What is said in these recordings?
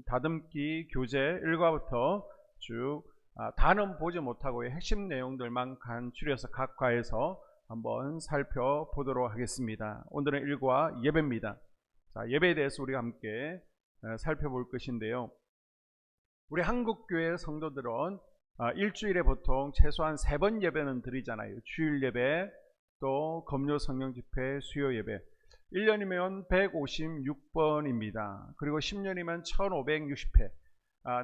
다듬기 교재 1과부터 쭉 다는 보지 못하고 핵심 내용들만 간추려서 각 과에서 한번 살펴보도록 하겠습니다. 오늘은 1과 예배입니다. 자, 예배에 대해서 우리가 함께 살펴볼 것인데요. 우리 한국교회 성도들은 일주일에 보통 최소한 3번 예배는 드리잖아요. 주일 예배, 또 금요 성령 집회, 수요 예배. 1년이면 156번입니다. 그리고 10년이면 1560회.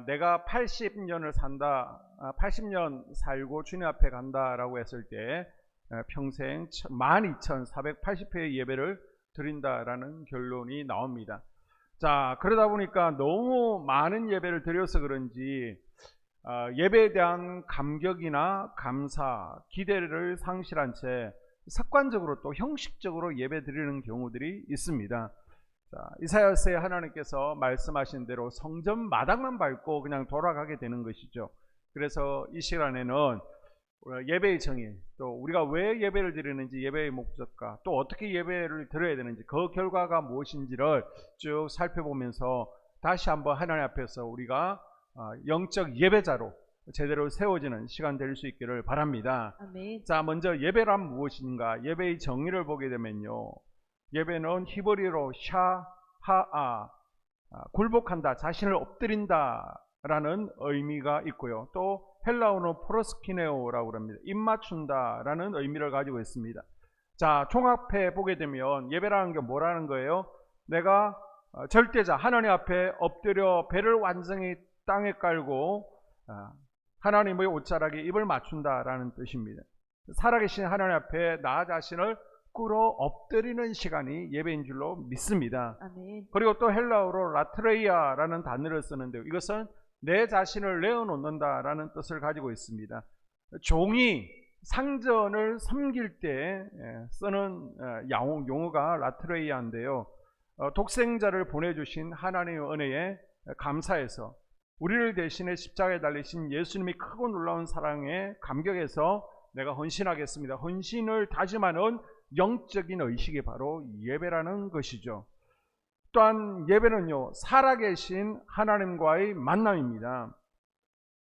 내가 80년을 산다, 80년 살고 주님 앞에 간다라고 했을 때 평생 12,480회의 예배를 드린다라는 결론이 나옵니다. 자, 그러다 보니까 너무 많은 예배를 드려서 그런지 예배에 대한 감격이나 감사, 기대를 상실한 채 습관적으로 또 형식적으로 예배 드리는 경우들이 있습니다. 자, 이사야서에 하나님께서 말씀하신 대로 성전 마당만 밟고 그냥 돌아가게 되는 것이죠. 그래서 이 시간에는 예배의 정의, 또 우리가 왜 예배를 드리는지, 예배의 목적과 또 어떻게 예배를 드려야 되는지, 그 결과가 무엇인지를 쭉 살펴보면서 다시 한번 하나님 앞에서 우리가 영적 예배자로 제대로 세워지는 시간 될 수 있기를 바랍니다. 아멘. 자, 먼저 예배란 무엇인가? 예배의 정의를 보게 되면요, 예배는 히브리어로 샤하아, 굴복한다, 자신을 엎드린다 라는 의미가 있고요, 또 헬라어는 프로스키네오라고 합니다. 입맞춘다 라는 의미를 가지고 있습니다. 자, 종합해 보게 되면 예배라는 게 뭐라는 거예요? 내가 절대자 하나님 앞에 엎드려 배를 완전히 땅에 깔고 하나님의 옷자락에 입을 맞춘다라는 뜻입니다. 살아계신 하나님 앞에 나 자신을 꿇어 엎드리는 시간이 예배인 줄로 믿습니다. 아멘. 그리고 또 헬라어로 라트레이아라는 단어를 쓰는데요, 이것은 내 자신을 내어놓는다라는 뜻을 가지고 있습니다. 종이 상전을 섬길 때 쓰는 용어가 라트레이아인데요, 독생자를 보내주신 하나님의 은혜에 감사해서 우리를 대신해 십자가에 달리신 예수님이 크고 놀라운 사랑에 감격해서 내가 헌신하겠습니다, 헌신을 다짐하는 영적인 의식이 바로 예배라는 것이죠. 또한 예배는요, 살아계신 하나님과의 만남입니다.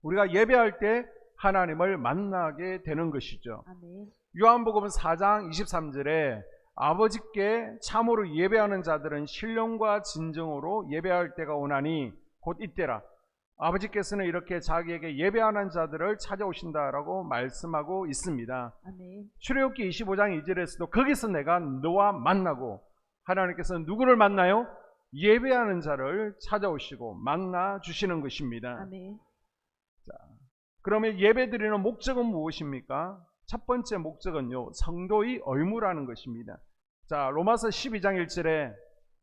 우리가 예배할 때 하나님을 만나게 되는 것이죠. 아멘. 요한복음 4장 23절에 아버지께 참으로 예배하는 자들은 신령과 진정으로 예배할 때가 오나니 곧 이때라. 아버지께서는 이렇게 자기에게 예배하는 자들을 찾아오신다라고 말씀하고 있습니다. 아멘. 출애굽기 25장 2절에서도 거기서 내가 너와 만나고, 하나님께서는 누구를 만나요? 예배하는 자를 찾아오시고 만나 주시는 것입니다. 아멘. 자, 그러면 예배 드리는 목적은 무엇입니까? 첫 번째 목적은요, 성도의 의무라는 것입니다. 자, 로마서 12장 1절에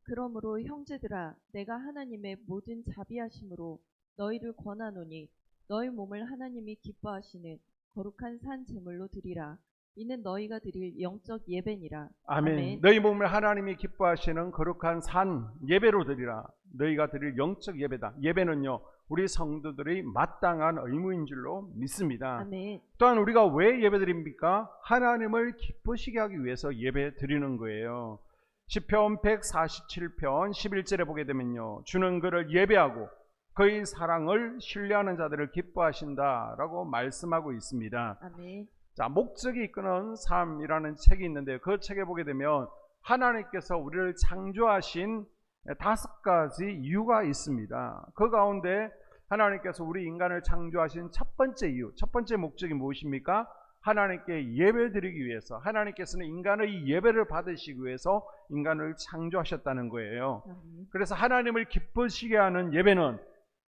그러므로 형제들아, 내가 하나님의 모든 자비하심으로 너희를 권하노니 너희 몸을 하나님이 기뻐하시는 거룩한 산 제물로 드리라. 이는 너희가 드릴 영적 예배니라. 아멘. 아멘. 너희 몸을 하나님이 기뻐하시는 거룩한 산 예배로 드리라. 너희가 드릴 영적 예배다. 예배는요, 우리 성도들의 마땅한 의무인 줄로 믿습니다. 아멘. 또한 우리가 왜 예배 드립니까? 하나님을 기쁘시게 하기 위해서 예배 드리는 거예요. 시편 147편 11절에 보게 되면요, 주는 그를 예배하고 그의 사랑을 신뢰하는 자들을 기뻐하신다라고 말씀하고 있습니다. 아멘. 자, 목적이 이끄는 삶이라는 책이 있는데, 그 책에 보게 되면 하나님께서 우리를 창조하신 5가지 이유가 있습니다. 그 가운데 하나님께서 우리 인간을 창조하신 첫 번째 이유, 첫 번째 목적이 무엇입니까? 하나님께 예배 드리기 위해서, 하나님께서는 인간의 예배를 받으시기 위해서 인간을 창조하셨다는 거예요. 아멘. 그래서 하나님을 기쁘시게 하는 예배는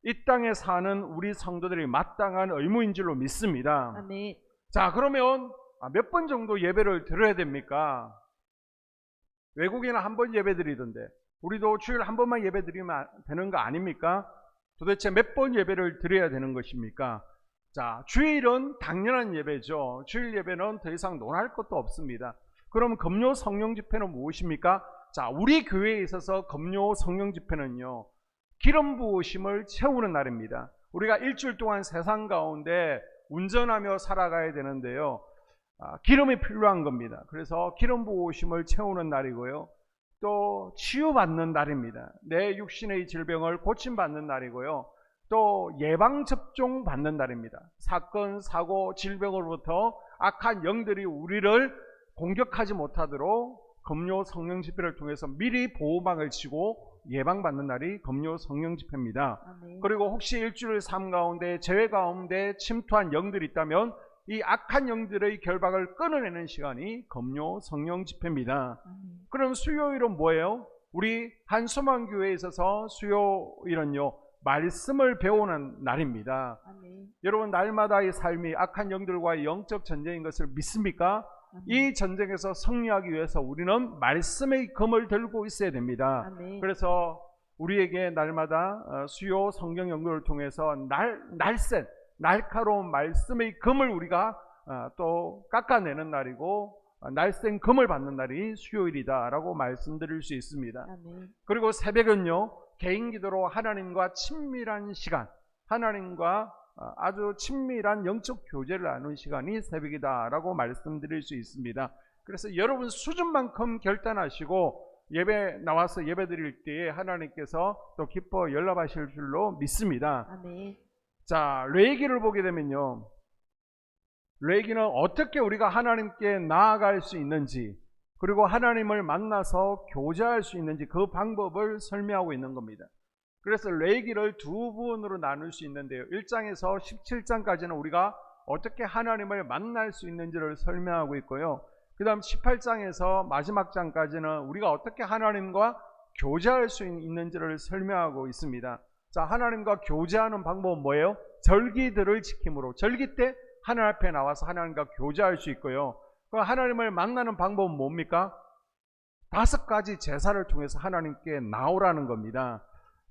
이 땅에 사는 우리 성도들이 마땅한 의무인 줄로 믿습니다. 아멘. 자, 그러면 몇 번 정도 예배를 드려야 됩니까? 외국에는 한 번 예배 드리던데 우리도 주일 한 번만 예배 드리면 되는 거 아닙니까? 도대체 몇 번 예배를 드려야 되는 것입니까? 자, 주일은 당연한 예배죠. 주일 예배는 더 이상 논할 것도 없습니다. 그럼 금요 성령 집회는 무엇입니까? 자, 우리 교회에 있어서 금요 성령 집회는요, 기름 부으심을 채우는 날입니다. 우리가 일주일 동안 세상 가운데 운전하며 살아가야 되는데요, 기름이 필요한 겁니다. 그래서 기름 부으심을 채우는 날이고요, 또 치유받는 날입니다. 내 육신의 질병을 고침받는 날이고요. 또 예방접종 받는 날입니다. 사건, 사고, 질병으로부터 악한 영들이 우리를 공격하지 못하도록 금요 성령 집회를 통해서 미리 보호막을 치고 예방받는 날이 금요 성령 집회입니다. 아멘. 그리고 혹시 일주일 삶 가운데 재회 가운데 침투한 영들이 있다면 이 악한 영들의 결박을 끊어내는 시간이 금요 성령 집회입니다. 아멘. 그럼 수요일은 뭐예요? 우리 한소망교회에 있어서 수요일은요, 말씀을 배우는 날입니다. 아멘. 여러분, 날마다의 삶이 악한 영들과의 영적 전쟁인 것을 믿습니까? 아멘. 이 전쟁에서 승리하기 위해서 우리는 말씀의 검을 들고 있어야 됩니다. 아멘. 그래서 우리에게 날마다 수요 성경 연구를 통해서 날카로운 말씀의 검을 우리가 또 깎아내는 날이고, 날쌘 검을 받는 날이 수요일이다라고 말씀드릴 수 있습니다. 아멘. 그리고 새벽은요, 개인 기도로 하나님과 친밀한 시간, 하나님과 아주 친밀한 영적 교제를 나누는 시간이 새벽이다라고 말씀드릴 수 있습니다. 그래서 여러분 수준만큼 결단하시고 예배 나와서 예배 드릴 때에 하나님께서 또 기뻐 연락하실 줄로 믿습니다. 아멘. 자, 레위기를 보게 되면요, 레위기는 어떻게 우리가 하나님께 나아갈 수 있는지, 그리고 하나님을 만나서 교제할 수 있는지 그 방법을 설명하고 있는 겁니다. 그래서 레위기를 두 부분으로 나눌 수 있는데요, 1장에서 17장까지는 우리가 어떻게 하나님을 만날 수 있는지를 설명하고 있고요, 그 다음 18장에서 마지막 장까지는 우리가 어떻게 하나님과 교제할 수 있는지를 설명하고 있습니다. 자, 하나님과 교제하는 방법은 뭐예요? 절기들을 지킴으로, 절기 때 하나님 앞에 나와서 하나님과 교제할 수 있고요, 하나님을 만나는 방법은 뭡니까? 5가지 제사를 통해서 하나님께 나오라는 겁니다.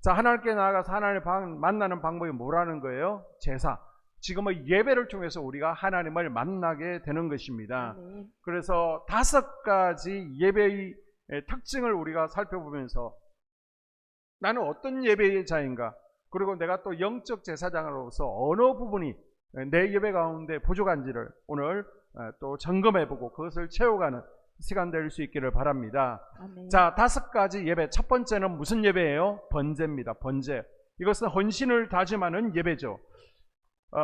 자, 하나님께 나아가서 하나님을 만나는 방법이 뭐라는 거예요? 제사. 지금의 예배를 통해서 우리가 하나님을 만나게 되는 것입니다. 아멘. 그래서 5가지 예배의 특징을 우리가 살펴보면서 나는 어떤 예배자인가, 그리고 내가 또 영적 제사장으로서 어느 부분이 내 예배 가운데 부족한지를 오늘 또 점검해보고 그것을 채워가는 시간 될 수 있기를 바랍니다. 아멘. 자, 5가지 예배. 첫 번째는 무슨 예배예요? 번제입니다. 번제. 이것은 헌신을 다짐하는 예배죠.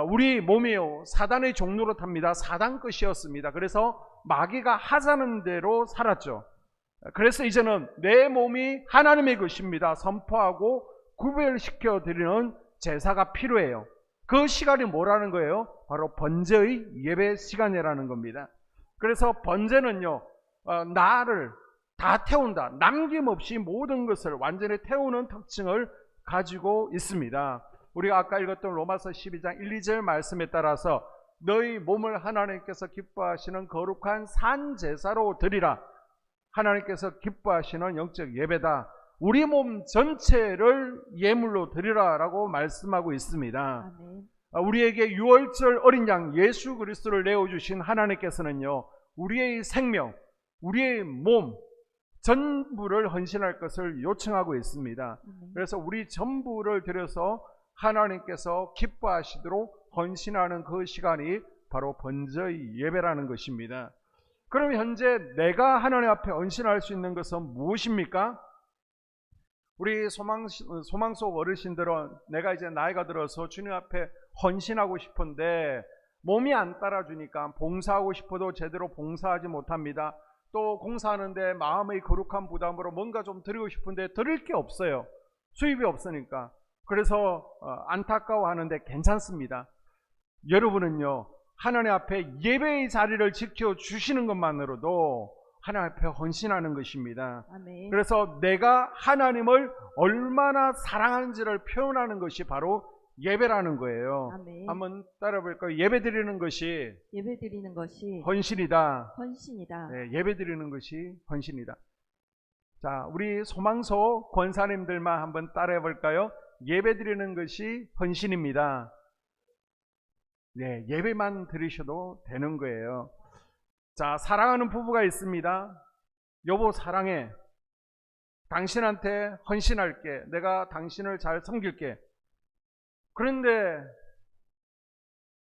우리 몸이요, 사단의 종로로 탑니다. 사단 것이었습니다. 그래서 마귀가 하자는 대로 살았죠. 그래서 이제는 내 몸이 하나님의 것입니다 선포하고 구별시켜 드리는 제사가 필요해요. 그 시간이 뭐라는 거예요? 바로 번제의 예배 시간이라는 겁니다. 그래서 번제는요, 나를 다 태운다, 남김없이 모든 것을 완전히 태우는 특징을 가지고 있습니다. 우리가 아까 읽었던 로마서 12장 1, 2절 말씀에 따라서 너희 몸을 하나님께서 기뻐하시는 거룩한 산 제사로 드리라. 하나님께서 기뻐하시는 영적 예배다. 우리 몸 전체를 예물로 드리라 라고 말씀하고 있습니다. 아멘. 우리에게 유월절 어린 양 예수 그리스도를 내어주신 하나님께서는요, 우리의 생명, 우리의 몸 전부를 헌신할 것을 요청하고 있습니다. 그래서 우리 전부를 들여서 하나님께서 기뻐하시도록 헌신하는 그 시간이 바로 번제의 예배라는 것입니다. 그럼 현재 내가 하나님 앞에 헌신할 수 있는 것은 무엇입니까? 우리 소망속 어르신들은 내가 이제 나이가 들어서 주님 앞에 헌신하고 싶은데 몸이 안 따라주니까 봉사하고 싶어도 제대로 봉사하지 못합니다. 또 공사하는데 마음의 거룩한 부담으로 뭔가 좀 드리고 싶은데 드릴 게 없어요. 수입이 없으니까. 그래서 안타까워하는데 괜찮습니다. 여러분은요, 하나님 앞에 예배의 자리를 지켜주시는 것만으로도 하나님 앞에 헌신하는 것입니다. 아멘. 그래서 내가 하나님을 얼마나 사랑하는지를 표현하는 것이 바로 예배라는 거예요. 아멘. 한번 따라볼까요? 예배드리는 것이 예배드리는 것이 헌신이다. 헌신이다. 네, 예배드리는 것이 헌신이다. 자, 우리 소망소 권사님들만 한번 따라해 볼까요? 예배드리는 것이 헌신입니다. 네, 예배만 드리셔도 되는 거예요. 자, 사랑하는 부부가 있습니다. 여보 사랑해. 당신한테 헌신할게. 내가 당신을 잘 섬길게. 그런데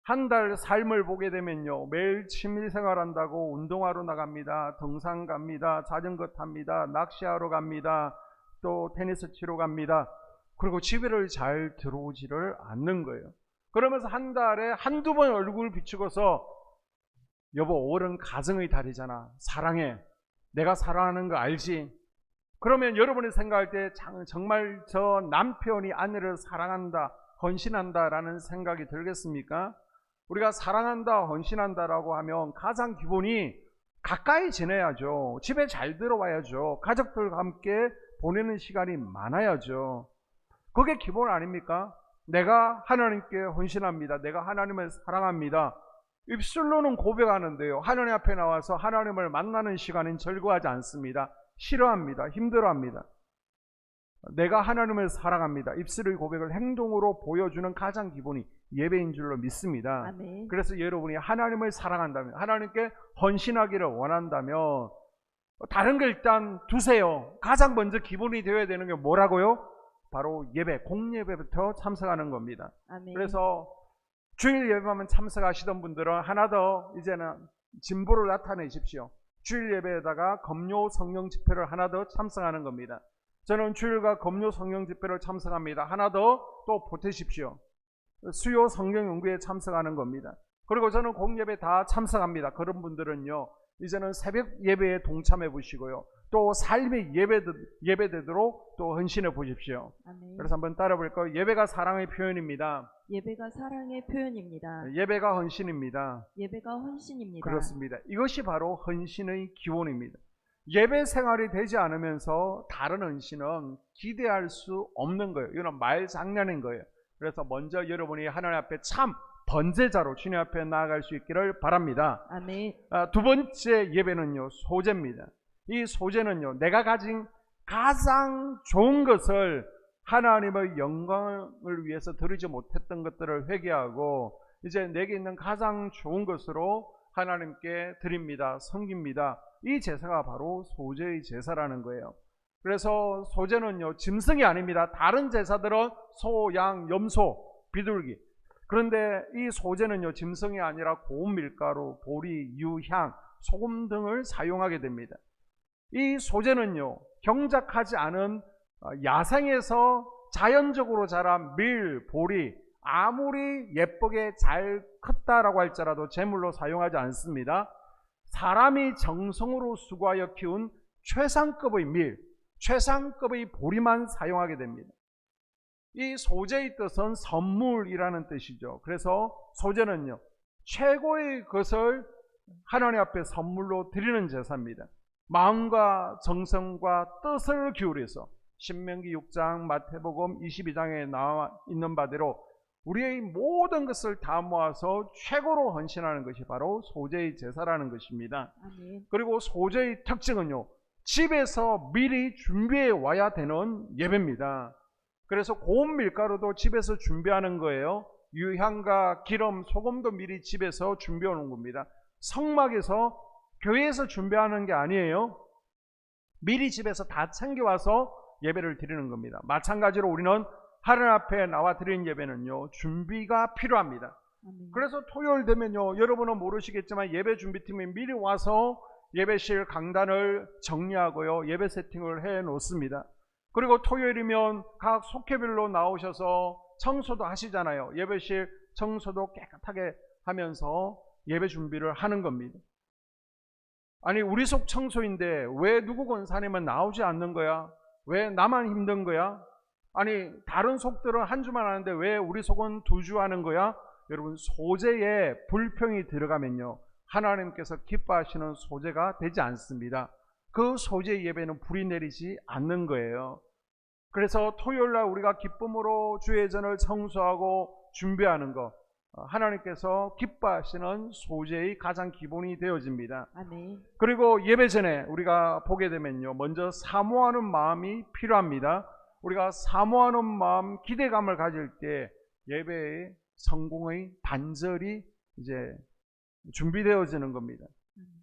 한 달 삶을 보게 되면요, 매일 취미생활 한다고 운동하러 나갑니다. 등산 갑니다. 자전거 탑니다. 낚시하러 갑니다. 또 테니스 치러 갑니다. 그리고 집에를 잘 들어오지를 않는 거예요. 그러면서 한 달에 한두 번 얼굴 비추고서 여보, 5월은 가정의 달이잖아. 사랑해. 내가 사랑하는 거 알지? 그러면 여러분이 생각할 때 정말 저 남편이 아내를 사랑한다, 헌신한다라는 생각이 들겠습니까? 우리가 사랑한다, 헌신한다라고 하면 가장 기본이 가까이 지내야죠. 집에 잘 들어와야죠. 가족들과 함께 보내는 시간이 많아야죠. 그게 기본 아닙니까? 내가 하나님께 헌신합니다. 내가 하나님을 사랑합니다. 입술로는 고백하는데요, 하나님 앞에 나와서 하나님을 만나는 시간은 즐거워하지 않습니다. 싫어합니다. 힘들어합니다. 내가 하나님을 사랑합니다. 입술의 고백을 행동으로 보여주는 가장 기본이 예배인 줄로 믿습니다. 아멘. 그래서 여러분이 하나님을 사랑한다면, 하나님께 헌신하기를 원한다면 다른 걸 일단 두세요. 가장 먼저 기본이 되어야 되는 게 뭐라고요? 바로 예배, 공예배부터 참석하는 겁니다. 아멘. 그래서 주일 예배만 참석하시던 분들은 하나 더 이제는 진보를 나타내십시오. 주일 예배에다가 금요 성령 집회를 하나 더 참석하는 겁니다. 저는 주일과 금요 성령 집회를 참석합니다. 하나 더 또 보태십시오. 수요 성경 연구에 참석하는 겁니다. 그리고 저는 공예배 다 참석합니다. 그런 분들은요, 이제는 새벽 예배에 동참해 보시고요, 또 삶의 예배되도록 또 헌신해 보십시오. 아멘. 그래서 한번 따라 볼까요? 예배가 사랑의 표현입니다. 예배가 사랑의 표현입니다. 예배가 헌신입니다. 예배가 헌신입니다. 그렇습니다. 이것이 바로 헌신의 기본입니다. 예배 생활이 되지 않으면서 다른 헌신은 기대할 수 없는 거예요. 이건 말장난인 거예요. 그래서 먼저 여러분이 하나님 앞에 참 번제자로 주님 앞에 나아갈 수 있기를 바랍니다. 아멘. 두 번째 예배는요, 소제입니다. 이 소제는요, 내가 가진 가장 좋은 것을 하나님의 영광을 위해서 드리지 못했던 것들을 회개하고 이제 내게 있는 가장 좋은 것으로 하나님께 드립니다. 섬깁니다. 이 제사가 바로 소제의 제사라는 거예요. 그래서 소제는요, 짐승이 아닙니다. 다른 제사들은 소, 양, 염소, 비둘기. 그런데 이 소제는요, 짐승이 아니라 고운 밀가루, 보리, 유, 향, 소금 등을 사용하게 됩니다. 이 소제는요, 경작하지 않은 야생에서 자연적으로 자란 밀, 보리, 아무리 예쁘게 잘 컸다라고 할지라도 제물로 사용하지 않습니다. 사람이 정성으로 수고하여 키운 최상급의 밀, 최상급의 보리만 사용하게 됩니다. 이 소제의 뜻은 선물이라는 뜻이죠. 그래서 소제는요, 최고의 것을 하나님 앞에 선물로 드리는 제사입니다. 마음과 정성과 뜻을 기울여서 신명기 6장, 마태복음 22장에 나와 있는 바대로 우리의 모든 것을 다 모아서 최고로 헌신하는 것이 바로 소제의 제사라는 것입니다. 아멘. 그리고 소제의 특징은요, 집에서 미리 준비해 와야 되는 예배입니다. 그래서 고운 밀가루도 집에서 준비하는 거예요. 유향과 기름, 소금도 미리 집에서 준비해 오는 겁니다. 성막에서, 교회에서 준비하는 게 아니에요. 미리 집에서 다 챙겨와서 예배를 드리는 겁니다. 마찬가지로 우리는 하나님 앞에 나와 드리는 예배는요, 준비가 필요합니다. 아멘. 그래서 토요일 되면요, 여러분은 모르시겠지만 예배 준비팀이 미리 와서 예배실 강단을 정리하고요, 예배 세팅을 해 놓습니다. 그리고 토요일이면 각 속회별로 나오셔서 청소도 하시잖아요. 예배실 청소도 깨끗하게 하면서 예배 준비를 하는 겁니다. 아니, 우리 속 청소인데 왜 누구 권사님은 나오지 않는 거야? 왜 나만 힘든 거야? 아니, 다른 속들은 한 주만 하는데 왜 우리 속은 2주 하는 거야? 여러분, 소제에 불평이 들어가면요, 하나님께서 기뻐하시는 소제가 되지 않습니다. 그 소제 예배는 불이 내리지 않는 거예요. 그래서 토요일날 우리가 기쁨으로 주의 전을 청소하고 준비하는 것, 하나님께서 기뻐하시는 소제의 가장 기본이 되어집니다. 아멘. 그리고 예배 전에 우리가 보게 되면요, 먼저 사모하는 마음이 필요합니다. 우리가 사모하는 마음, 기대감을 가질 때 예배의 성공의 반절이 이제 준비되어지는 겁니다.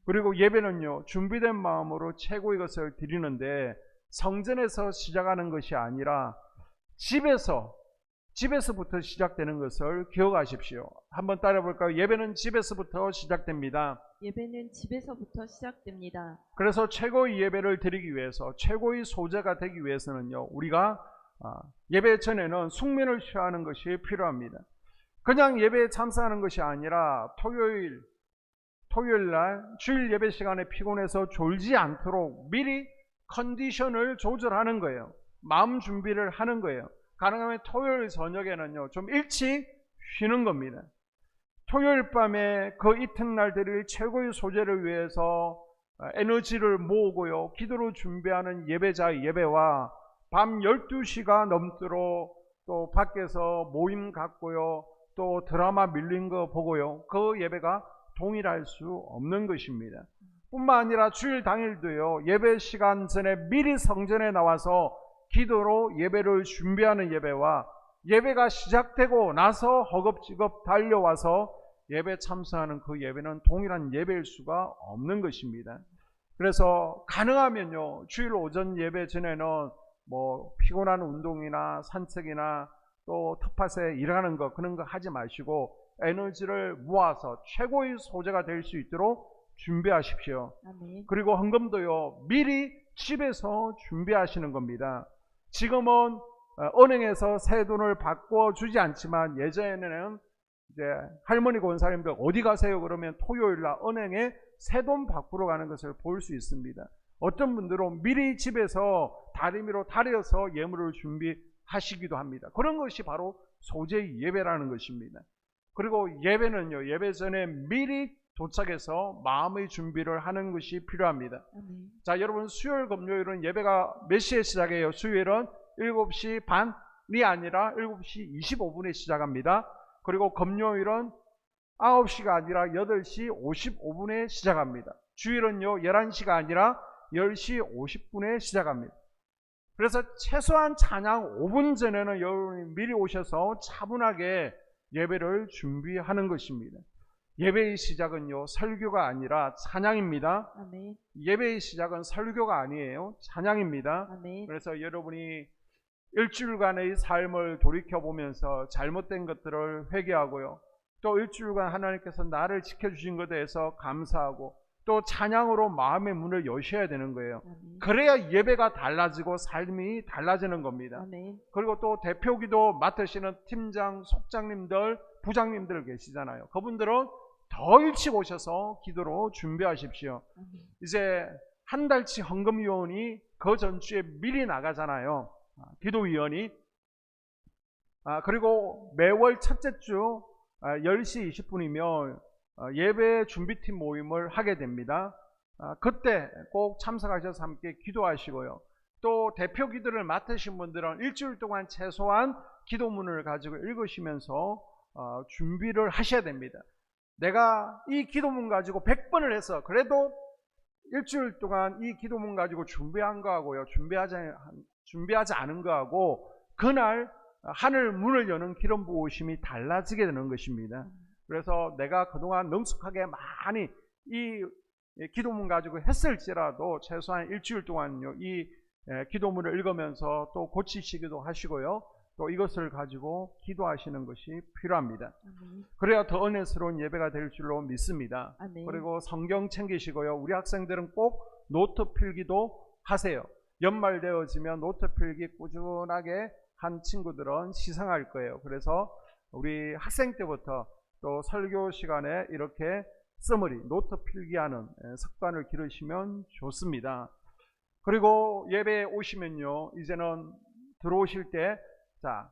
그리고 예배는요, 준비된 마음으로 최고의 것을 드리는데 성전에서 시작하는 것이 아니라 집에서 집에서부터 시작되는 것을 기억하십시오. 한번 따라 볼까요? 예배는 집에서부터 시작됩니다. 예배는 집에서부터 시작됩니다. 그래서 최고의 예배를 드리기 위해서, 최고의 소재가 되기 위해서는요, 우리가 예배 전에는 숙면을 취하는 것이 필요합니다. 그냥 예배에 참석하는 것이 아니라 토요일 날 주일 예배 시간에 피곤해서 졸지 않도록 미리 컨디션을 조절하는 거예요. 마음 준비를 하는 거예요. 가능하면 토요일 저녁에는요, 좀 일찍 쉬는 겁니다. 토요일 밤에 그 이튿날 드릴 최고의 소재를 위해서 에너지를 모으고요, 기도로 준비하는 예배자의 예배와 밤 12시가 넘도록 또 밖에서 모임 갖고요, 또 드라마 밀린 거 보고요, 그 예배가 동일할 수 없는 것입니다. 뿐만 아니라 주일 당일도요, 예배 시간 전에 미리 성전에 나와서 기도로 예배를 준비하는 예배와 예배가 시작되고 나서 허겁지겁 달려와서 예배 참석하는 그 예배는 동일한 예배일 수가 없는 것입니다. 그래서 가능하면요, 주일 오전 예배 전에는 뭐 피곤한 운동이나 산책이나 또 텃밭에 일하는 거, 그런 거 하지 마시고 에너지를 모아서 최고의 소재가 될 수 있도록 준비하십시오. 아멘. 그리고 헌금도요, 미리 집에서 준비하시는 겁니다. 지금은 은행에서 새 돈을 바꿔주지 않지만 예전에는 이제 할머니 권사님들 어디 가세요? 그러면 토요일날 은행에 새 돈 바꾸러 가는 것을 볼 수 있습니다. 어떤 분들은 미리 집에서 다리미로 다려서 예물을 준비하시기도 합니다. 그런 것이 바로 소재의 예배라는 것입니다. 그리고 예배는요, 예배 전에 미리 도착해서 마음의 준비를 하는 것이 필요합니다. 아멘. 자, 여러분, 수요일 금요일은 예배가 몇 시에 시작해요? 수요일은 7시 반이 아니라 7시 25분에 시작합니다. 그리고 금요일은 9시가 아니라 8시 55분에 시작합니다. 주일은요, 11시가 아니라 10시 50분에 시작합니다. 그래서 최소한 찬양 5분 전에는 여러분이 미리 오셔서 차분하게 예배를 준비하는 것입니다. 예배의 시작은요, 설교가 아니라 찬양입니다. 아멘. 예배의 시작은 설교가 아니에요. 찬양입니다. 아멘. 그래서 여러분이 일주일간의 삶을 돌이켜보면서 잘못된 것들을 회개하고요, 또 일주일간 하나님께서 나를 지켜주신 것에 대해서 감사하고 또 찬양으로 마음의 문을 여셔야 되는 거예요. 아멘. 그래야 예배가 달라지고 삶이 달라지는 겁니다. 아멘. 그리고 또 대표기도 맡으시는 팀장, 속장님들, 부장님들 계시잖아요. 그분들은 더 일찍 오셔서 기도로 준비하십시오. 아멘. 이제 한 달치 헌금위원이 그 전주에 미리 나가잖아요. 기도위원이. 그리고 매월 첫째 주 10시 20분이면 예배 준비팀 모임을 하게 됩니다. 그때 꼭 참석하셔서 함께 기도하시고요. 또 대표 기도를 맡으신 분들은 일주일 동안 최소한 기도문을 가지고 읽으시면서 준비를 하셔야 됩니다. 내가 이 기도문 가지고 100번을 해서 그래도 일주일 동안 이 기도문 가지고 준비한 거하고요, 준비하지 않은 거하고 그날 하늘 문을 여는 기름 부으심이 달라지게 되는 것입니다. 그래서 내가 그동안 능숙하게 많이 이 기도문 가지고 했을지라도 최소한 일주일 동안요, 이 기도문을 읽으면서 또 고치시기도 하시고요, 또 이것을 가지고 기도하시는 것이 필요합니다. 아멘. 그래야 더 은혜스러운 예배가 될 줄로 믿습니다. 아멘. 그리고 성경 챙기시고요, 우리 학생들은 꼭 노트 필기도 하세요. 연말 되어지면 노트 필기 꾸준하게 한 친구들은 시상할 거예요. 그래서 우리 학생 때부터 또 설교 시간에 이렇게 써머리, 노트 필기하는 습관을 기르시면 좋습니다. 그리고 예배에 오시면요, 이제는 들어오실 때, 자,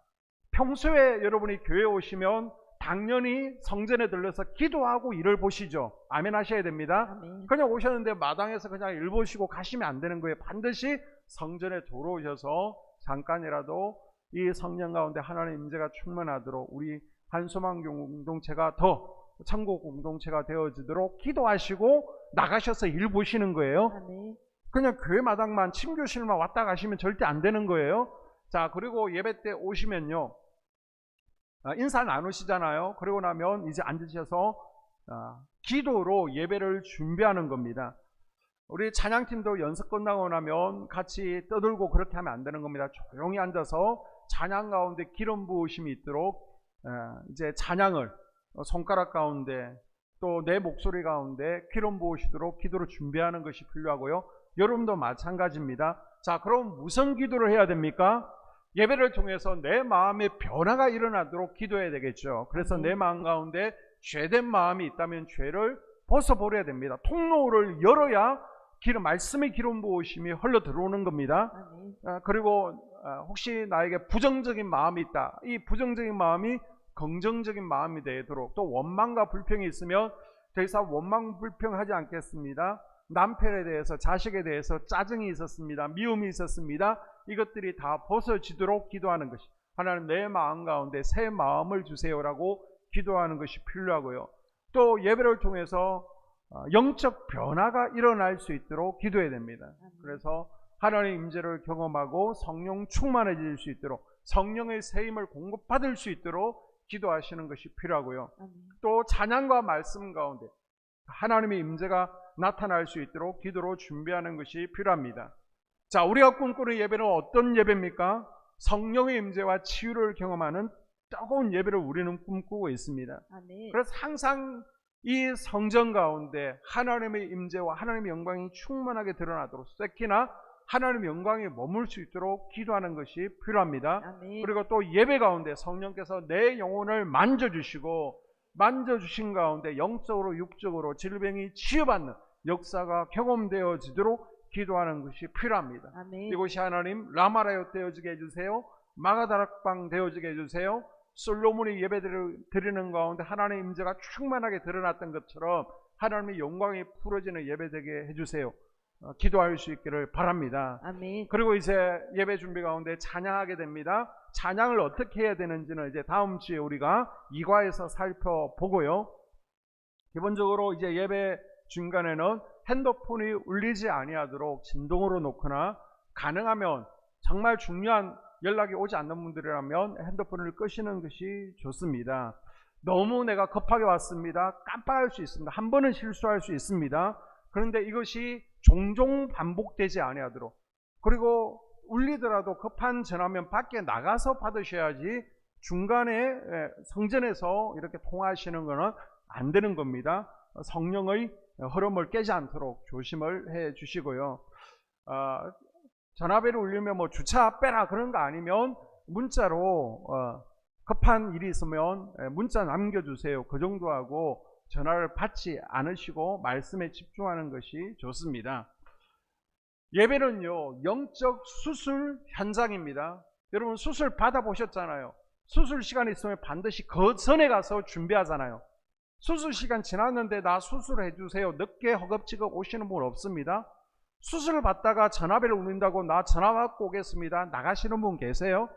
평소에 여러분이 교회에 오시면 당연히 성전에 들러서 기도하고 일을 보시죠. 아멘 하셔야 됩니다. 아멘. 그냥 오셨는데 마당에서 그냥 일 보시고 가시면 안 되는 거예요. 반드시 성전에 들어오셔서 잠깐이라도 이 성령 가운데 하나님의 임재가 충만하도록 우리 한소망 공동체가 더 천국 공동체가 되어지도록 기도하시고 나가셔서 일 보시는 거예요. 아멘. 그냥 교회 마당만 침교실만 왔다 가시면 절대 안 되는 거예요. 자, 그리고 예배 때 오시면요, 인사 나누시잖아요. 그러고 나면 이제 앉으셔서 기도로 예배를 준비하는 겁니다. 우리 찬양팀도 연습 끝나고 나면 같이 떠들고 그렇게 하면 안 되는 겁니다. 조용히 앉아서 찬양 가운데 기름 부으심이 있도록 이제 찬양을 손가락 가운데 또 내 목소리 가운데 기름 부으시도록 기도로 준비하는 것이 필요하고요. 여러분도 마찬가지입니다. 자, 그럼 무슨 기도를 해야 됩니까? 예배를 통해서 내 마음의 변화가 일어나도록 기도해야 되겠죠. 그래서 내 마음 가운데 죄된 마음이 있다면 죄를 벗어버려야 됩니다. 통로를 열어야 말씀의 기름 부으심이 흘러 들어오는 겁니다. 그리고 혹시 나에게 부정적인 마음이 있다. 이 부정적인 마음이 긍정적인 마음이 되도록, 또 원망과 불평이 있으면 더 이상 원망 불평하지 않겠습니다. 남편에 대해서, 자식에 대해서 짜증이 있었습니다. 미움이 있었습니다. 이것들이 다 벗어지도록 기도하는 것이, 하나님 내 마음 가운데 새 마음을 주세요라고 기도하는 것이 필요하고요. 또 예배를 통해서 영적 변화가 일어날 수 있도록 기도해야 됩니다. 그래서 하나님의 임재를 경험하고 성령 충만해질 수 있도록, 성령의 세임을 공급받을 수 있도록 기도하시는 것이 필요하고요. 또 찬양과 말씀 가운데 하나님의 임재가 나타날 수 있도록 기도로 준비하는 것이 필요합니다. 자, 우리가 꿈꾸는 예배는 어떤 예배입니까? 성령의 임재와 치유를 경험하는 뜨거운 예배를 우리는 꿈꾸고 있습니다. 그래서 항상 이 성전 가운데 하나님의 임재와 하나님의 영광이 충만하게 드러나도록, 특히나 하나님의 영광이 머물 수 있도록 기도하는 것이 필요합니다. 그리고 또 예배 가운데 성령께서 내 영혼을 만져주시고, 만져주신 가운데 영적으로 육적으로 질병이 치유받는 역사가 경험되어지도록 기도하는 것이 필요합니다. 이곳이 하나님 라마라요 되어지게 해주세요. 마가다락방 되어지게 해주세요. 솔로몬이 예배를 드리는 가운데 하나님의 임재가 충만하게 드러났던 것처럼 하나님의 영광이 풀어지는 예배되게 해주세요. 기도할 수 있기를 바랍니다. 그리고 이제 예배 준비 가운데 찬양하게 됩니다. 찬양을 어떻게 해야 되는지는 이제 다음 주에 우리가 2과에서 살펴보고요. 기본적으로 이제 예배 중간에는 핸드폰이 울리지 아니하도록 진동으로 놓거나, 가능하면 정말 중요한 연락이 오지 않는 분들이라면 핸드폰을 끄시는 것이 좋습니다. 너무 내가 급하게 왔습니다. 깜빡할 수 있습니다. 한 번은 실수할 수 있습니다. 그런데 이것이 종종 반복되지 아니하도록, 그리고 울리더라도 급한 전화면 밖에 나가서 받으셔야지 중간에 성전에서 이렇게 통화하시는 것은 안 되는 겁니다. 성령의 흐름을 깨지 않도록 조심을 해 주시고요. 전화벨이 울리면 뭐 주차 빼라 그런 거 아니면 문자로 급한 일이 있으면 문자 남겨주세요. 그 정도 하고 전화를 받지 않으시고 말씀에 집중하는 것이 좋습니다. 예배는요, 영적 수술 현장입니다. 여러분 수술 받아보셨잖아요. 수술 시간이 있으면 반드시 그 전에 가서 준비하잖아요. 수술 시간 지났는데 나 수술해 주세요, 늦게 허겁지겁 오시는 분 없습니다. 수술을 받다가 전화벨 울린다고 나 전화 받고 오겠습니다 나가시는 분 계세요?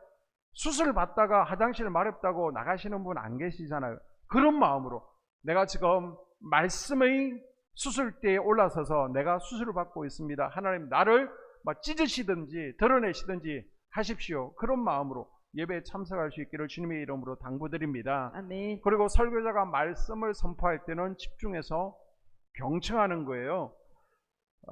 수술을 받다가 화장실 마렵다고 나가시는 분 안 계시잖아요. 그런 마음으로 내가 지금 말씀의 수술대에 올라서서 내가 수술을 받고 있습니다. 하나님 나를 찢으시든지 드러내시든지 하십시오. 그런 마음으로 예배에 참석할 수 있기를 주님의 이름으로 당부드립니다. 아멘. 그리고 설교자가 말씀을 선포할 때는 집중해서 경청하는 거예요.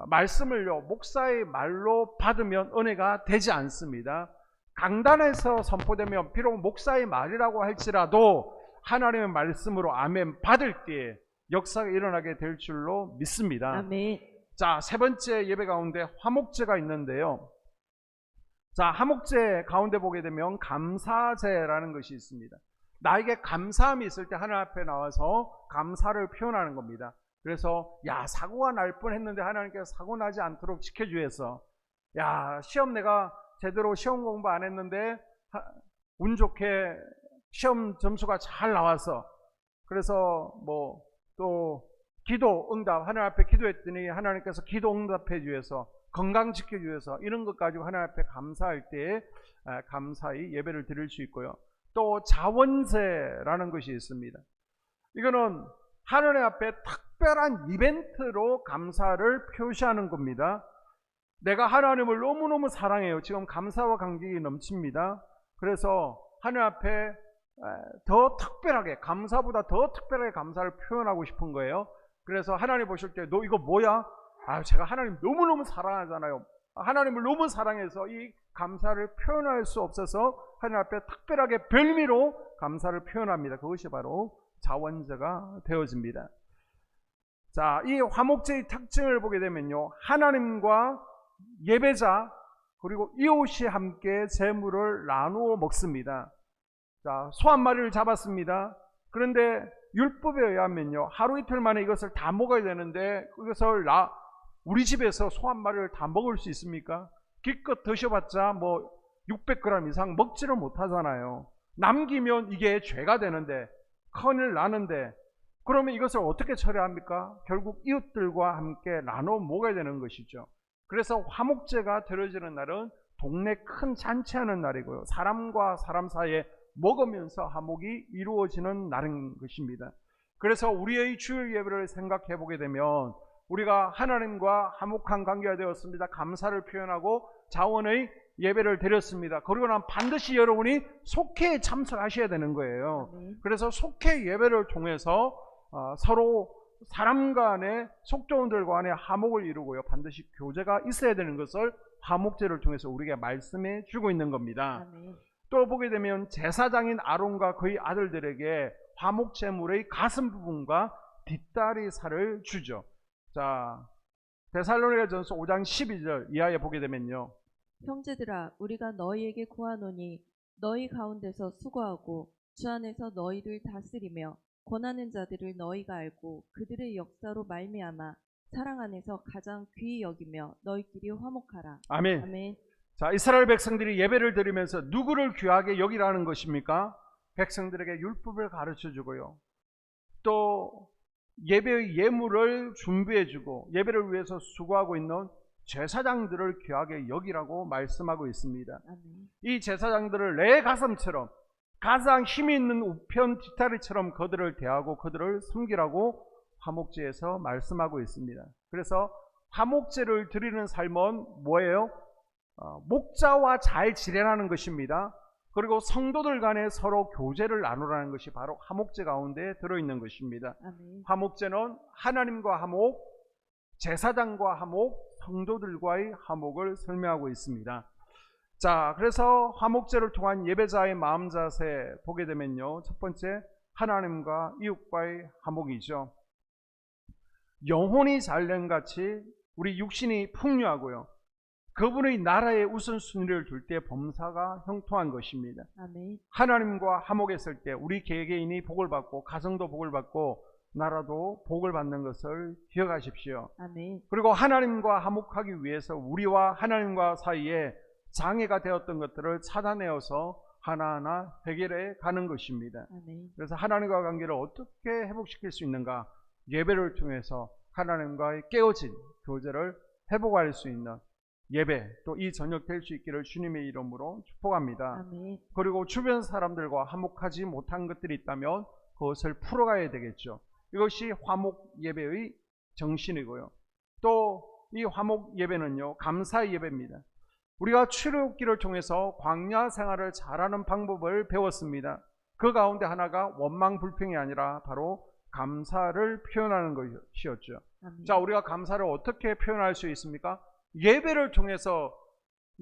말씀을요, 목사의 말로 받으면 은혜가 되지 않습니다. 강단에서 선포되면 비록 목사의 말이라고 할지라도 하나님의 말씀으로 아멘 받을 때에 역사가 일어나게 될 줄로 믿습니다. 아멘. 자, 세 번째 예배 가운데 화목제가 있는데요. 자, 화목제 가운데 보게 되면 감사제라는 것이 있습니다. 나에게 감사함이 있을 때 하나님 앞에 나와서 감사를 표현하는 겁니다. 그래서 야, 사고가 날 뻔했는데 하나님께서 사고 나지 않도록 지켜주셔서, 야, 시험 내가 제대로 시험 공부 안 했는데 운 좋게 시험 점수가 잘 나와서, 그래서 뭐 또 기도 응답, 하나님 앞에 기도했더니 하나님께서 기도 응답해 주셔서 건강 지켜주셔서, 이런 것 가지고 하나님 앞에 감사할 때에 감사히 예배를 드릴 수 있고요. 또 자원제라는 것이 있습니다. 이거는 하나님 앞에 특별한 이벤트로 감사를 표시하는 겁니다. 내가 하나님을 너무너무 사랑해요. 지금 감사와 감격이 넘칩니다. 그래서 하나님 앞에 더 특별하게, 감사보다 더 특별하게 감사를 표현하고 싶은 거예요. 그래서 하나님 보실 때 너 이거 뭐야? 아, 제가 하나님 너무너무 사랑하잖아요. 하나님을 너무 사랑해서 이 감사를 표현할 수 없어서 하나님 앞에 특별하게 별미로 감사를 표현합니다. 그것이 바로 자원제가 되어집니다. 자, 이 화목제의 특징을 보게 되면요, 하나님과 예배자 그리고 이웃이 함께 제물을 나누어 먹습니다. 자, 소 한 마리를 잡았습니다. 그런데 율법에 의하면요, 하루 이틀 만에 이것을 다 먹어야 되는데 이것을 우리 집에서 소 한 마리를 다 먹을 수 있습니까? 기껏 드셔봤자 뭐 600g 이상 먹지를 못하잖아요. 남기면 이게 죄가 되는데, 큰일 나는데, 그러면 이것을 어떻게 처리합니까? 결국 이웃들과 함께 나눠 먹어야 되는 것이죠. 그래서 화목제가 드려지는 날은 동네 큰 잔치하는 날이고요, 사람과 사람 사이에 먹으면서 화목이 이루어지는 날인 것입니다. 그래서 우리의 주일 예배를 생각해 보게 되면 우리가 하나님과 화목한 관계가 되었습니다. 감사를 표현하고 자원의 예배를 드렸습니다. 그리고 난 반드시 여러분이 속회에 참석하셔야 되는 거예요. 그래서 속회 예배를 통해서 서로 사람 간의 속종들 간의 화목을 이루고요, 반드시 교제가 있어야 되는 것을 화목제를 통해서 우리에게 말씀해 주고 있는 겁니다. 또 보게 되면 제사장인 아론과 그의 아들들에게 화목제물의 가슴 부분과 뒷다리 살을 주죠. 자, 데살로니가전서 5장 12절 이하에 보게 되면요, 형제들아, 우리가 너희에게 구하노니 너희 가운데서 수고하고 주 안에서 너희를 다스리며 권하는 자들을 너희가 알고 그들의 역사로 말미암아 사랑 안에서 가장 귀히 여기며 너희끼리 화목하라. 아멘. 아멘. 자, 이스라엘 백성들이 예배를 드리면서 누구를 귀하게 여기라는 것입니까? 백성들에게 율법을 가르쳐 주고요, 또 예배의 예물을 준비해 주고 예배를 위해서 수고하고 있는 제사장들을 귀하게 여기라고 말씀하고 있습니다. 아멘. 이 제사장들을 내 가슴처럼, 가장 힘이 있는 우편 뒷다리처럼 그들을 대하고 그들을 섬기라고 화목제에서 말씀하고 있습니다. 그래서 화목제를 드리는 삶은 뭐예요? 목자와 잘 지내라는 것입니다. 그리고 성도들 간에 서로 교제를 나누라는 것이 바로 화목제 가운데 들어있는 것입니다. 아멘. 화목제는 하나님과 화목, 제사장과 화목, 성도들과의 화목을 설명하고 있습니다. 자, 그래서 화목제를 통한 예배자의 마음 자세 보게 되면요, 첫 번째, 하나님과 이웃과의 화목이죠. 영혼이 잘된 같이 우리 육신이 풍요하고요, 그분의 나라의 우선순위를 둘 때 범사가 형통한 것입니다. 아멘. 하나님과 화목했을 때 우리 개개인이 복을 받고 가정도 복을 받고 나라도 복을 받는 것을 기억하십시오. 아멘. 그리고 하나님과 화목하기 위해서 우리와 하나님과 사이에 장애가 되었던 것들을 차단해서 하나하나 해결해 가는 것입니다. 아멘. 그래서 하나님과 관계를 어떻게 회복시킬 수 있는가? 예배를 통해서 하나님과의 깨어진 교제를 회복할 수 있는 예배, 또 이 저녁 될 수 있기를 주님의 이름으로 축복합니다. 아멘. 그리고 주변 사람들과 화목하지 못한 것들이 있다면 그것을 풀어가야 되겠죠. 이것이 화목 예배의 정신이고요. 또 이 화목 예배는요, 감사의 예배입니다. 우리가 출애굽기를 통해서 광야 생활을 잘하는 방법을 배웠습니다. 그 가운데 하나가 원망 불평이 아니라 바로 감사를 표현하는 것이었죠. 아멘. 자, 우리가 감사를 어떻게 표현할 수 있습니까? 예배를 통해서,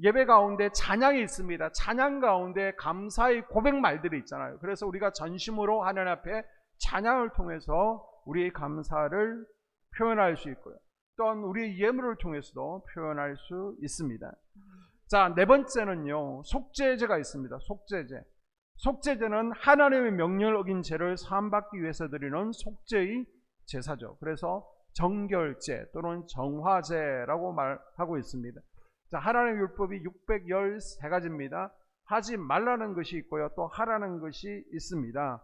예배 가운데 찬양이 있습니다. 찬양 가운데 감사의 고백 말들이 있잖아요. 그래서 우리가 전심으로 하나님 앞에 찬양을 통해서 우리의 감사를 표현할 수 있고요, 또한 우리의 예물을 통해서도 표현할 수 있습니다. 자, 네 번째는요, 속죄제가 있습니다. 속죄제. 속죄제는 하나님의 명령을 어긴 죄를 사함받기 위해서 드리는 속죄의 제사죠. 그래서 정결제 또는 정화제라고 말하고 있습니다. 자, 하나님의 율법이 613가지입니다. 하지 말라는 것이 있고요, 또 하라는 것이 있습니다.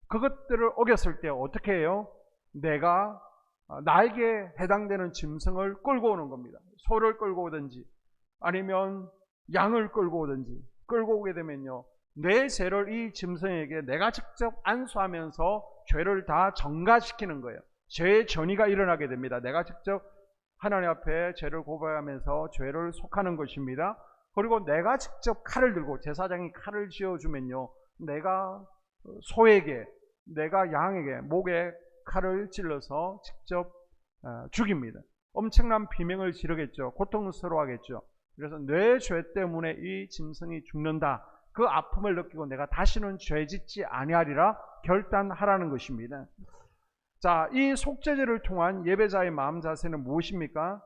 그것들을 어겼을 때 어떻게 해요? 내가 나에게 해당되는 짐승을 끌고 오는 겁니다. 소를 끌고 오든지 아니면 양을 끌고 오든지 끌고 오게 되면요, 내 죄를 이 짐승에게 내가 직접 안수하면서 죄를 다 전가시키는 거예요. 죄의 전이가 일어나게 됩니다. 내가 직접 하나님 앞에 죄를 고발하면서 죄를 속하는 것입니다. 그리고 내가 직접 칼을 들고, 제사장이 칼을 쥐어주면요, 내가 소에게, 내가 양에게 목에 칼을 찔러서 직접 죽입니다. 엄청난 비명을 지르겠죠. 고통스러워하겠죠. 그래서 내 죄 때문에 이 짐승이 죽는다. 그 아픔을 느끼고 내가 다시는 죄 짓지 아니하리라 결단하라는 것입니다. 자, 이 속죄제를 통한 예배자의 마음 자세는 무엇입니까?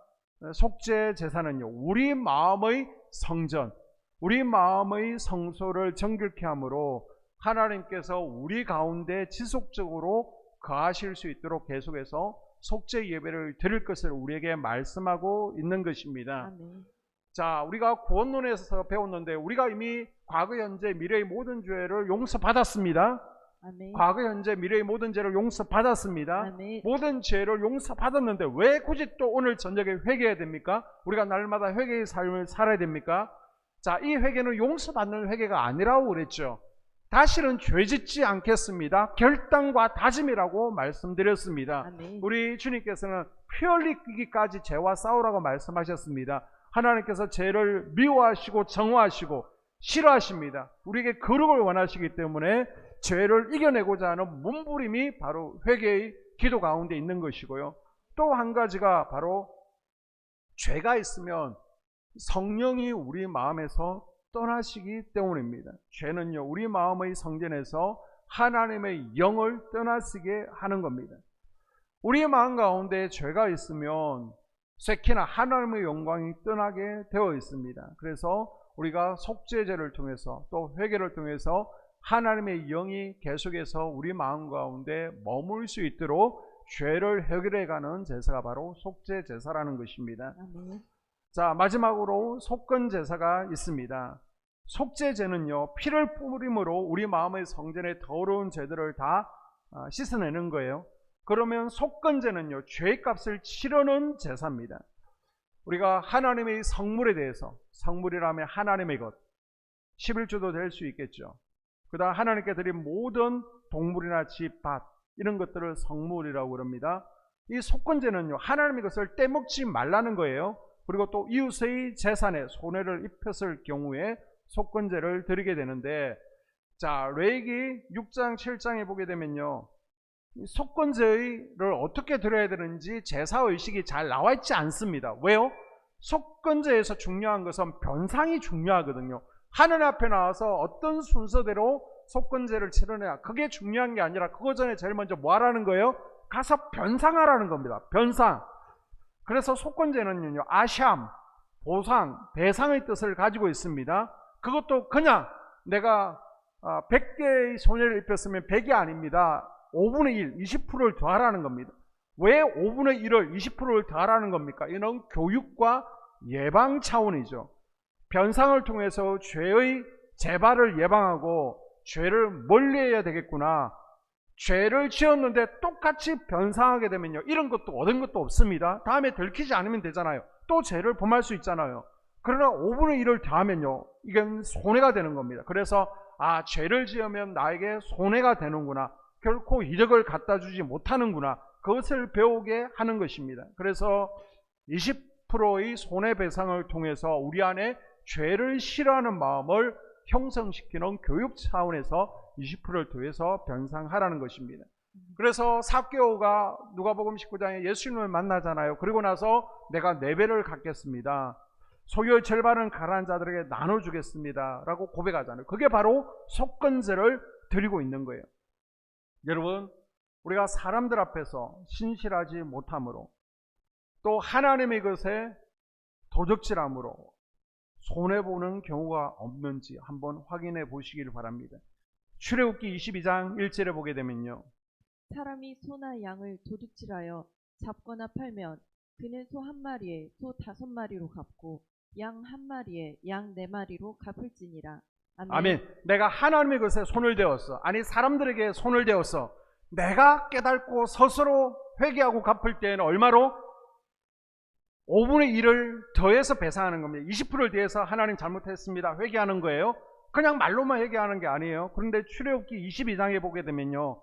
속죄 제사는요, 우리 마음의 성전, 우리 마음의 성소를 정결케 함으로 하나님께서 우리 가운데 지속적으로 거하실 수 있도록 계속해서 속죄 예배를 드릴 것을 우리에게 말씀하고 있는 것입니다. 아멘. 자, 우리가 구원론에서 배웠는데 우리가 이미 과거, 현재, 미래의 모든 죄를 용서받았습니다. 아멘. 과거, 현재, 미래의 모든 죄를 용서받았습니다. 아멘. 모든 죄를 용서받았는데 왜 굳이 또 오늘 저녁에 회개해야 됩니까? 우리가 날마다 회개의 삶을 살아야 됩니까? 자, 이 회개는 용서받는 회개가 아니라고 그랬죠. 다시는 죄 짓지 않겠습니다. 결단과 다짐이라고 말씀드렸습니다. 아멘. 우리 주님께서는 피 흘리기까지 죄와 싸우라고 말씀하셨습니다. 하나님께서 죄를 미워하시고 정화하시고 싫어하십니다. 우리에게 거룩을 원하시기 때문에 죄를 이겨내고자 하는 몸부림이 바로 회개의 기도 가운데 있는 것이고요. 또 한 가지가 바로 죄가 있으면 성령이 우리 마음에서 떠나시기 때문입니다. 죄는요, 우리 마음의 성전에서 하나님의 영을 떠나시게 하는 겁니다. 우리의 마음 가운데 죄가 있으면 쇠키나 하나님의 영광이 떠나게 되어 있습니다. 그래서 우리가 속죄제를 통해서 또 회개를 통해서 하나님의 영이 계속해서 우리 마음 가운데 머물 수 있도록 죄를 해결해가는 제사가 바로 속죄 제사라는 것입니다. 아멘. 자, 마지막으로 속건 제사가 있습니다. 속죄제는요, 피를 뿌림으로 우리 마음의 성전에 더러운 죄들을 다 씻어내는 거예요. 그러면 속건제는요, 죄값을 치르는 제사입니다. 우리가 하나님의 성물에 대해서, 성물이라면 하나님의 것, 11조도 될 수 있겠죠. 그 다음 하나님께 드린 모든 동물이나 집, 밭 이런 것들을 성물이라고 그럽니다. 이 속건제는요, 하나님의 것을 떼먹지 말라는 거예요. 그리고 또 이웃의 재산에 손해를 입혔을 경우에 속건제를 드리게 되는데, 자, 레위기 6장 7장에 보게 되면요, 속건제를 어떻게 드려야 되는지 제사의식이 잘 나와 있지 않습니다. 왜요? 속건제에서 중요한 것은 변상이 중요하거든요. 하나님 앞에 나와서 어떤 순서대로 속건제를 치르냐, 그게 중요한 게 아니라 그거 전에 제일 먼저 뭐 하라는 거예요? 가서 변상하라는 겁니다. 변상. 그래서 속건제는요, 아샴, 보상, 배상의 뜻을 가지고 있습니다. 그것도 그냥 내가 100개의 손해를 입혔으면 100이 아닙니다. 5분의 1, 20%를 더하라는 겁니다. 왜 5분의 1을 20%를 더하라는 겁니까? 이는 교육과 예방 차원이죠. 변상을 통해서 죄의 재발을 예방하고 죄를 멀리해야 되겠구나. 죄를 지었는데 똑같이 변상하게 되면요, 이런 것도 얻은 것도 없습니다. 다음에 들키지 않으면 되잖아요. 또 죄를 범할 수 있잖아요. 그러나 5분의 1을 더하면요, 이건 손해가 되는 겁니다. 그래서 죄를 지으면 나에게 손해가 되는구나, 결코 이득을 갖다 주지 못하는구나, 그것을 배우게 하는 것입니다. 그래서 20%의 손해배상을 통해서 우리 안에 죄를 싫어하는 마음을 형성시키는 교육 차원에서 20%를 더해서 변상하라는 것입니다. 그래서 삭개오가 누가복음 19장에 예수님을 만나잖아요. 그리고 나서 내가 4배를 갚겠습니다, 소유의 절반은 가난한 자들에게 나눠주겠습니다 라고 고백하잖아요. 그게 바로 속건제를 드리고 있는 거예요. 여러분, 우리가 사람들 앞에서 신실하지 못함으로 또 하나님의 것에 도적질함으로 손해보는 경우가 없는지 한번 확인해 보시길 바랍니다. 출애굽기 22장 1절에 보게 되면요, 사람이 소나 양을 도둑질하여 잡거나 팔면 그는 소 한 마리에 소 5마리로 갚고 양 한 마리에 양 4마리로 갚을지니라. 아멘. 아멘. 내가 하나님의 것에 손을 대었어, 아니 사람들에게 손을 대었어, 내가 깨닫고 스스로 회개하고 갚을 때에는 얼마로? 5분의 1을 더해서 배상하는 겁니다. 20%를 더해서 하나님 잘못했습니다, 회개하는 거예요. 그냥 말로만 회개하는 게 아니에요. 그런데 출애굽기 22장에 보게 되면요,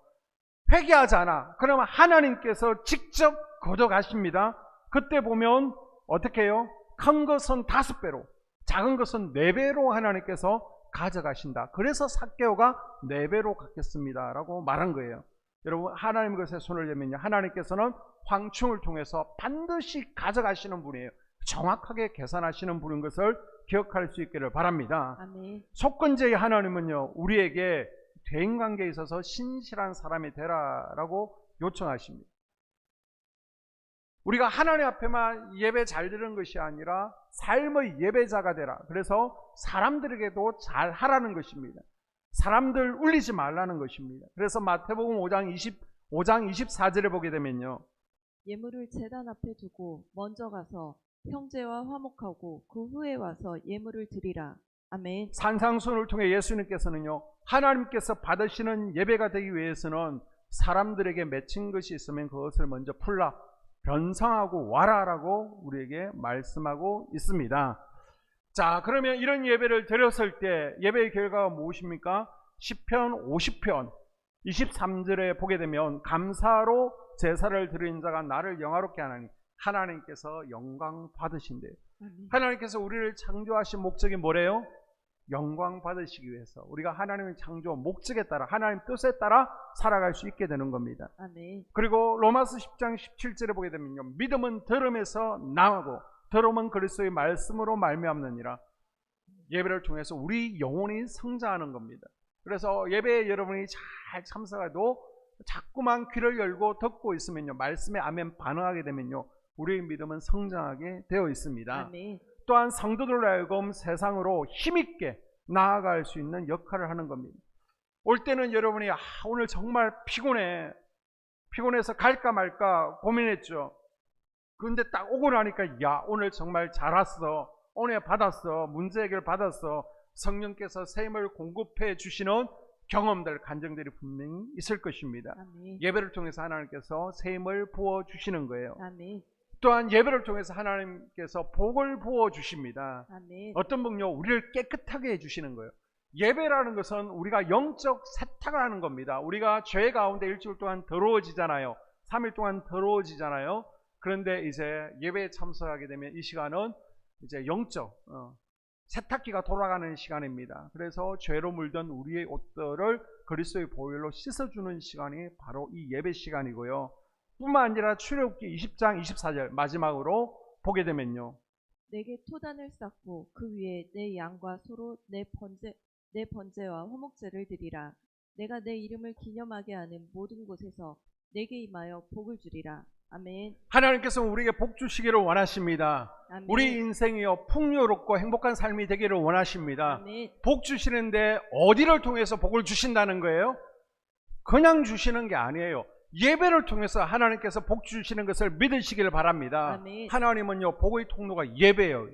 회개하잖아. 그러면 하나님께서 직접 걷어가십니다. 그때 보면 어떻게 해요? 큰 것은 5배로, 작은 것은 4배로 하나님께서 가져가신다. 그래서 삭개오가 4배로 갚겠습니다 라고 말한 거예요. 여러분 하나님 것에 손을 대면요 하나님께서는 황충을 통해서 반드시 가져가시는 분이에요. 정확하게 계산하시는 분인 것을 기억할 수 있기를 바랍니다. 아멘. 속건제의 하나님은요 우리에게 대인관계에 있어서 신실한 사람이 되라라고 요청하십니다. 우리가 하나님 앞에만 예배 잘 드리는 것이 아니라 삶의 예배자가 되라. 그래서 사람들에게도 잘 하라는 것입니다. 사람들 울리지 말라는 것입니다. 그래서 마태복음 5장 24절에 보게 되면요 예물을 제단 앞에 두고 먼저 가서 형제와 화목하고 그 후에 와서 예물을 드리라. 아멘. 산상수훈을 통해 예수님께서는요 하나님께서 받으시는 예배가 되기 위해서는 사람들에게 맺힌 것이 있으면 그것을 먼저 풀라, 변상하고 와라라고 우리에게 말씀하고 있습니다. 자, 그러면 이런 예배를 드렸을 때 예배의 결과가 무엇입니까? 시편 50편 23절에 보게 되면 감사로 제사를 드리는 자가 나를 영화롭게 하나니 하나님께서 영광 받으신대요. 아멘. 하나님께서 우리를 창조하신 목적이 뭐래요? 영광 받으시기 위해서 우리가 하나님의 창조 목적에 따라 하나님 뜻에 따라 살아갈 수 있게 되는 겁니다. 아멘. 그리고 로마서 10장 17절에 보게 되면요 믿음은 들음에서 나오고 들음은 그리스도의 말씀으로 말미암느니라. 예배를 통해서 우리 영혼이 성장하는 겁니다. 그래서 예배에 여러분이 잘 참석해도 자꾸만 귀를 열고 듣고 있으면요 말씀에 아멘 반응하게 되면요 우리의 믿음은 성장하게 되어 있습니다. 아멘. 또한 성도들로 하여금 세상으로 힘있게 나아갈 수 있는 역할을 하는 겁니다. 올 때는 여러분이 오늘 정말 피곤해서 갈까 말까 고민했죠. 그런데 딱 오고 나니까 야 오늘 정말 잘 왔어, 은혜 받았어, 문제 해결 받았어, 성령께서 새 힘을 공급해 주시는 경험들, 간증들이 분명히 있을 것입니다. 아멘. 예배를 통해서 하나님께서 새 힘을 부어 주시는 거예요. 아멘. 또한 예배를 통해서 하나님께서 복을 부어 주십니다. 아멘. 어떤 분요 우리를 깨끗하게 해주시는 거예요. 예배라는 것은 우리가 영적 세탁을 하는 겁니다. 우리가 죄 가운데 일주일 동안 더러워지잖아요. 3일 동안 더러워지잖아요. 그런데 이제 예배에 참석하게 되면 이 시간은 이제 영적 세탁기가 돌아가는 시간입니다. 그래서 죄로 물든 우리의 옷들을 그리스도의 보혈로 씻어주는 시간이 바로 이 예배 시간이고요. 뿐만 아니라 출애굽기 20장 24절 마지막으로 보게 되면요 내게 토단을 쌓고 그 위에 내 양과 소로 내 번제와 화목제를 드리라. 내가 내 이름을 기념하게 하는 모든 곳에서 내게 임하여 복을 주리라. 아멘. 하나님께서 우리에게 복 주시기를 원하십니다. 아멘. 우리 인생이요 풍요롭고 행복한 삶이 되기를 원하십니다. 아멘. 복 주시는데 어디를 통해서 복을 주신다는 거예요? 그냥 주시는 게 아니에요. 예배를 통해서 하나님께서 복 주시는 것을 믿으시기를 바랍니다. 아멘. 하나님은요 복의 통로가 예배예요.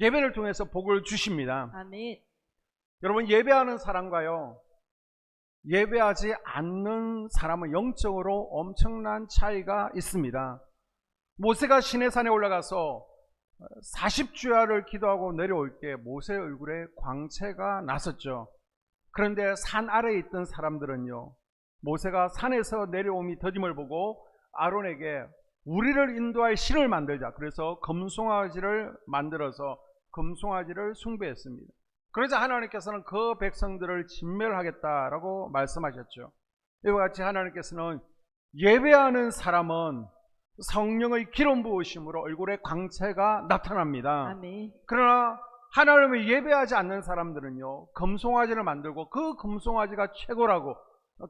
예배를 통해서 복을 주십니다. 아멘. 여러분 예배하는 사람과요 예배하지 않는 사람은 영적으로 엄청난 차이가 있습니다. 모세가 시내산에 올라가서 40주야를 기도하고 내려올 때 모세의 얼굴에 광채가 났었죠. 그런데 산 아래에 있던 사람들은요 모세가 산에서 내려옴이 더딤을 보고 아론에게 우리를 인도할 실을 만들자. 그래서 금송아지를 만들어서 금송아지를 숭배했습니다. 그러자 하나님께서는 그 백성들을 진멸하겠다라고 말씀하셨죠. 이와 같이 하나님께서는 예배하는 사람은 성령의 기름 부으심으로 얼굴에 광채가 나타납니다. 아멘. 그러나 하나님을 예배하지 않는 사람들은요 금송아지를 만들고 그 금송아지가 최고라고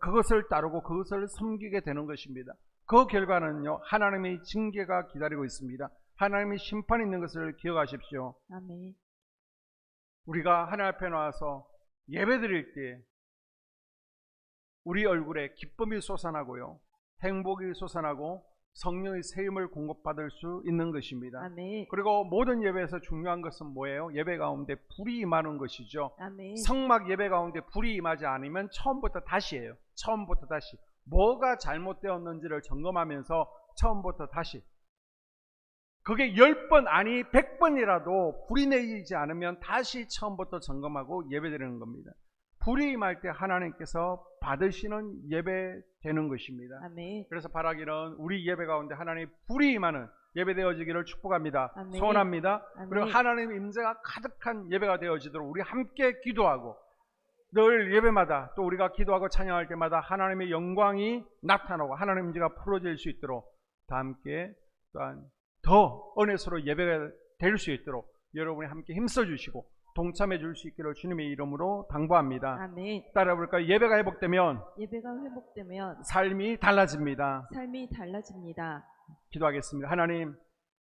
그것을 따르고 그것을 섬기게 되는 것입니다. 그 결과는요 하나님의 징계가 기다리고 있습니다. 하나님의 심판이 있는 것을 기억하십시오. 아멘. 우리가 하나님 앞에 나와서 예배드릴 때 우리 얼굴에 기쁨이 솟아나고요 행복이 솟아나고 성령의 새 힘을 공급받을 수 있는 것입니다. 아멘. 그리고 모든 예배에서 중요한 것은 뭐예요? 예배 가운데 불이 임하는 것이죠. 아멘. 성막 예배 가운데 불이 임하지 않으면 처음부터 다시예요. 처음부터 다시 뭐가 잘못되었는지를 점검하면서 처음부터 다시 그게 10번 아니 100번이라도 불이 내리지 않으면 다시 처음부터 점검하고 예배드리는 겁니다. 불이 임할 때 하나님께서 받으시는 예배 되는 것입니다. 아멘. 그래서 바라기는 우리 예배 가운데 하나님의 불이 임하는 예배 되어지기를 축복합니다. 아멘. 소원합니다. 아멘. 그리고 하나님의 임재가 가득한 예배가 되어지도록 우리 함께 기도하고 늘 예배마다 또 우리가 기도하고 찬양할 때마다 하나님의 영광이 나타나고 하나님의 임재가 풀어질 수 있도록 다 함께 또한 더 은혜스러운 예배가 될 수 있도록 여러분이 함께 힘써 주시고 동참해 줄 수 있기를 주님의 이름으로 당부합니다. 아멘. 따라 볼까요? 예배가 회복되면 예배가 회복되면 삶이 달라집니다. 삶이 달라집니다. 기도하겠습니다. 하나님,